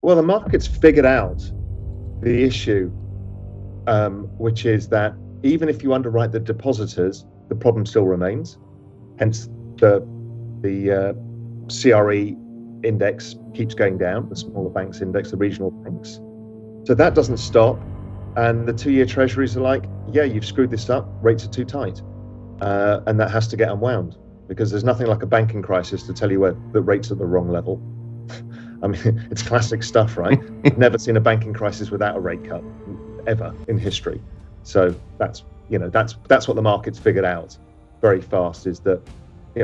Well, the market's figured out the issue, which is that even if you underwrite the depositors, the problem still remains. Hence, the CRE index keeps going down, the smaller banks index, the regional banks. So that doesn't stop. And the 2-year treasuries are like, yeah, you've screwed this up, rates are too tight. And that has to get unwound, because there's nothing like a banking crisis to tell you where the rates are at the wrong level. I mean, it's classic stuff, right? I've never seen a banking crisis without a rate cut, ever in history. So that's what the market's figured out very fast, is that,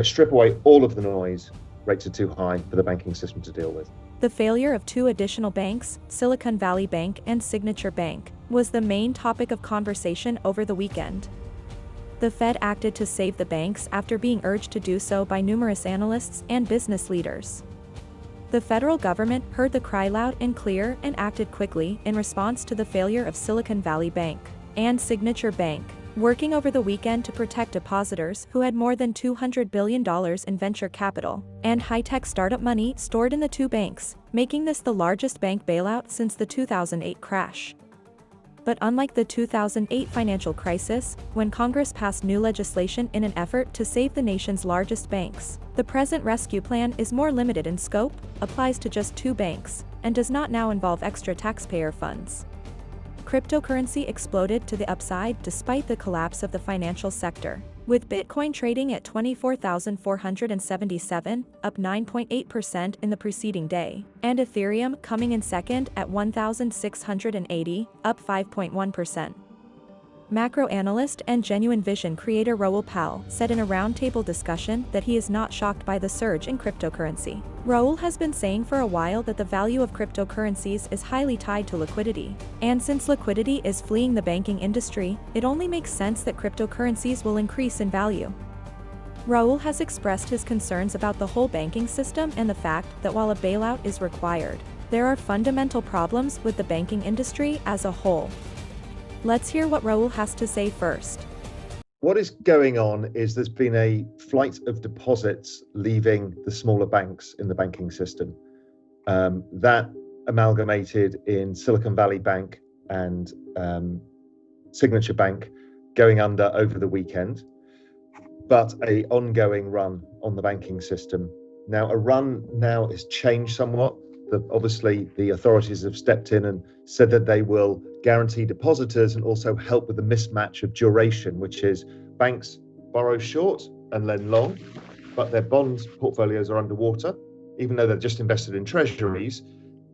strip away all of the noise, rates are too high for the banking system to deal with. The failure of 2 additional banks, Silicon Valley Bank and Signature Bank, was the main topic of conversation over the weekend. The Fed acted to save the banks after being urged to do so by numerous analysts and business leaders. The federal government heard the cry loud and clear and acted quickly in response to the failure of Silicon Valley Bank and Signature Bank, working over the weekend to protect depositors who had more than $200 billion in venture capital and high-tech startup money stored in the 2 banks, making this the largest bank bailout since the 2008 crash. But unlike the 2008 financial crisis, when Congress passed new legislation in an effort to save the nation's largest banks, the present rescue plan is more limited in scope, applies to just 2 banks, and does not now involve extra taxpayer funds. Cryptocurrency exploded to the upside despite the collapse of the financial sector, with Bitcoin trading at 24,477, up 9.8% in the preceding day, and Ethereum coming in second at 1,680, up 5.1%. Macro-analyst and Genuine Vision creator Raoul Pal said in a roundtable discussion that he is not shocked by the surge in cryptocurrency. Raoul has been saying for a while that the value of cryptocurrencies is highly tied to liquidity, and since liquidity is fleeing the banking industry, it only makes sense that cryptocurrencies will increase in value. Raoul has expressed his concerns about the whole banking system and the fact that while a bailout is required, there are fundamental problems with the banking industry as a whole. Let's hear what Raoul has to say first. What is going on is there's been a flight of deposits leaving the smaller banks in the banking system. That amalgamated in Silicon Valley Bank and Signature Bank going under over the weekend, but an ongoing run on the banking system. Now, a run now has changed somewhat. Obviously, the authorities have stepped in and said that they will guarantee depositors and also help with the mismatch of duration, which is banks borrow short and lend long, but their bond portfolios are underwater, even though they're just invested in treasuries.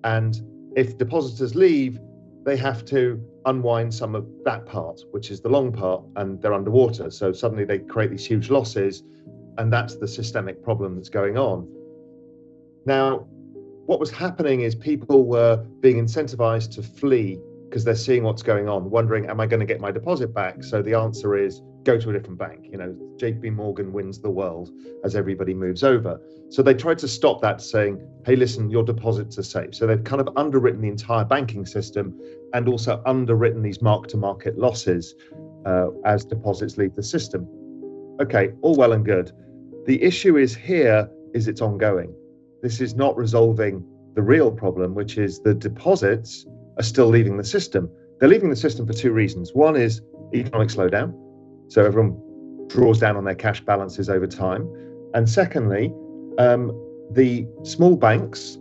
And if depositors leave, they have to unwind some of that part, which is the long part, and they're underwater. So suddenly they create these huge losses, and that's the systemic problem that's going on. Now, what was happening is people were being incentivized to flee because they're seeing what's going on, wondering, am I going to get my deposit back? So the answer is go to a different bank. JP Morgan wins the world as everybody moves over. So they tried to stop that, saying, hey, listen, your deposits are safe. So they've kind of underwritten the entire banking system and also underwritten these mark-to-market losses as deposits leave the system. Okay, all well and good. The issue is it's ongoing. This is not resolving the real problem, which is the deposits are still leaving the system. They're leaving the system for 2 reasons. One is economic slowdown. So everyone draws down on their cash balances over time. And secondly, the small banks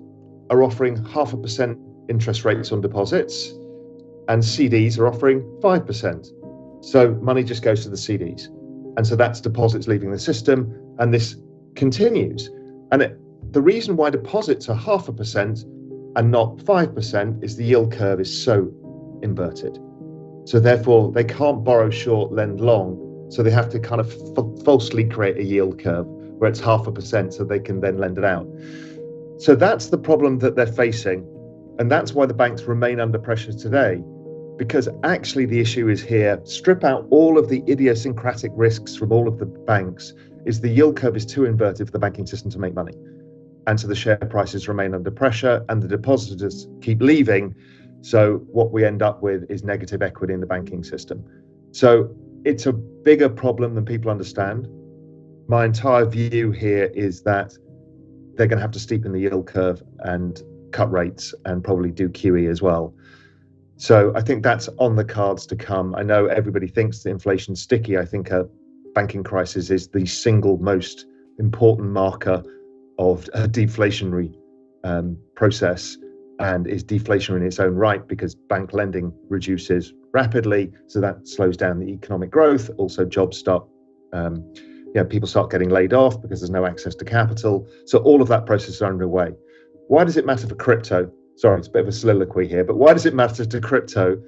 are offering 0.5% interest rates on deposits, and CDs are offering 5%. So money just goes to the CDs. And so that's deposits leaving the system, and this continues. And the reason why deposits are 0.5% and not 5% is the yield curve is so inverted. So therefore, they can't borrow short, lend long. So they have to kind of falsely create a yield curve where it's 0.5% so they can then lend it out. So that's the problem that they're facing. And that's why the banks remain under pressure today, because actually the issue is here. Strip out all of the idiosyncratic risks from all of the banks, is the yield curve is too inverted for the banking system to make money. And so the share prices remain under pressure and the depositors keep leaving. So what we end up with is negative equity in the banking system. So it's a bigger problem than people understand. My entire view here is that they're going to have to steepen the yield curve and cut rates and probably do QE as well. So I think that's on the cards to come. I know everybody thinks that inflation's sticky. I think a banking crisis is the single most important marker of a deflationary process, and is deflationary in its own right because bank lending reduces rapidly, so that slows down the economic growth. Also, jobs start, people start getting laid off because there's no access to capital. So all of that process is underway. Why does it matter for crypto? Sorry, it's a bit of a soliloquy here, but why does it matter to crypto?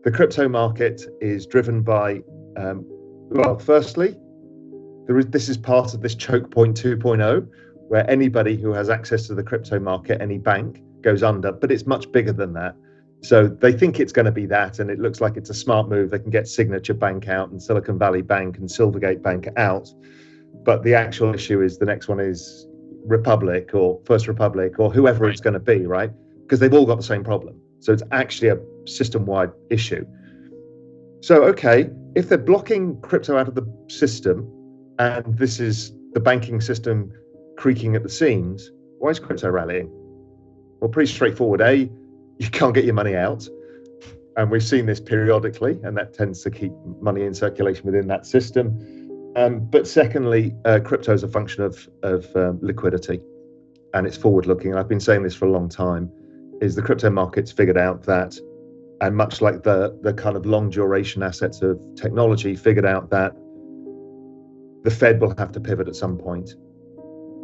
The crypto market is driven by, firstly, this is part of this choke point 2.0, where anybody who has access to the crypto market, any bank, goes under, but it's much bigger than that. So they think it's going to be that, and it looks like it's a smart move. They can get Signature Bank out and Silicon Valley Bank and Silvergate Bank out. But the actual issue is the next one is Republic or First Republic or whoever it's going to be, right? Because they've all got the same problem. So it's actually a system-wide issue. So, okay, if they're blocking crypto out of the system, and this is the banking system creaking at the seams, why is crypto rallying? Well, pretty straightforward. A, you can't get your money out. And we've seen this periodically, and that tends to keep money in circulation within that system. But secondly, crypto is a function of liquidity, and it's forward-looking. And I've been saying this for a long time, is the crypto market's figured out that, and much like the kind of long duration assets of technology, figured out that the Fed will have to pivot at some point.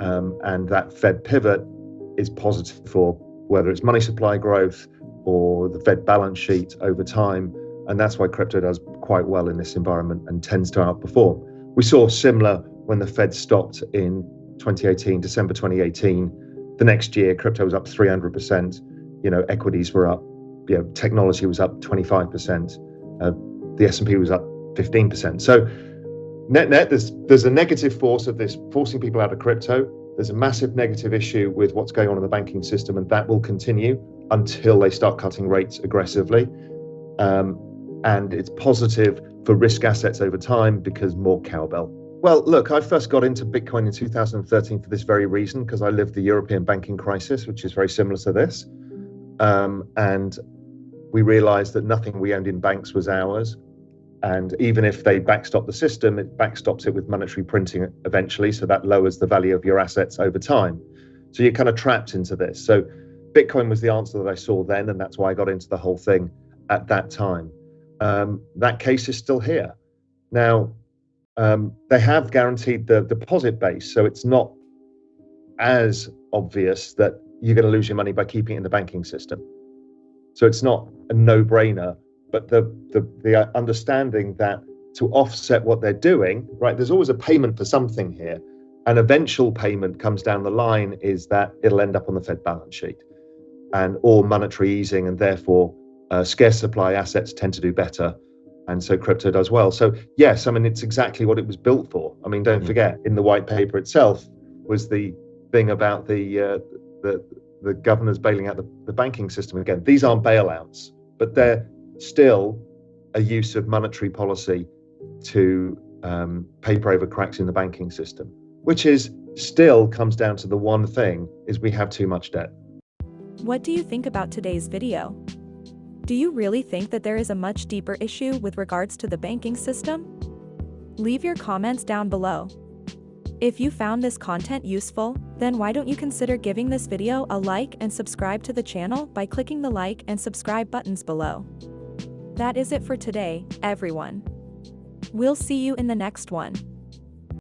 And that Fed pivot is positive for whether it's money supply growth or the Fed balance sheet over time. And that's why crypto does quite well in this environment and tends to outperform. We saw similar when the Fed stopped in 2018, December 2018. The next year, crypto was up 300%. Equities were up, technology was up 25%. The S&P was up 15%. So net, there's a negative force of this forcing people out of crypto. There's a massive negative issue with what's going on in the banking system, and that will continue until they start cutting rates aggressively. And it's positive for risk assets over time because more cowbell. Well, look, I first got into Bitcoin in 2013 for this very reason, because I lived the European banking crisis, which is very similar to this. And we realized that nothing we owned in banks was ours. And even if they backstop the system, it backstops it with monetary printing eventually. So that lowers the value of your assets over time. So you're kind of trapped into this. So Bitcoin was the answer that I saw then. And that's why I got into the whole thing at that time. That case is still here. Now, they have guaranteed the deposit base. So it's not as obvious that you're going to lose your money by keeping it in the banking system. So it's not a no-brainer. But the understanding that to offset what they're doing, right, there's always a payment for something here. An eventual payment comes down the line is that it'll end up on the Fed balance sheet, and all monetary easing, and therefore scarce supply assets tend to do better. And so crypto does well. So yes, I mean, it's exactly what it was built for. I mean, don't forget, in the white paper itself was the thing about the governors bailing out the banking system. Again, these aren't bailouts, but they're still a use of monetary policy to paper over cracks in the banking system, which is still comes down to the one thing, is we have too much debt. What do you think about today's video? Do you really think that there is a much deeper issue with regards to the banking system? Leave your comments down below. If you found this content useful, then why don't you consider giving this video a like and subscribe to the channel by clicking the like and subscribe buttons below. That is it for today, everyone. We'll see you in the next one.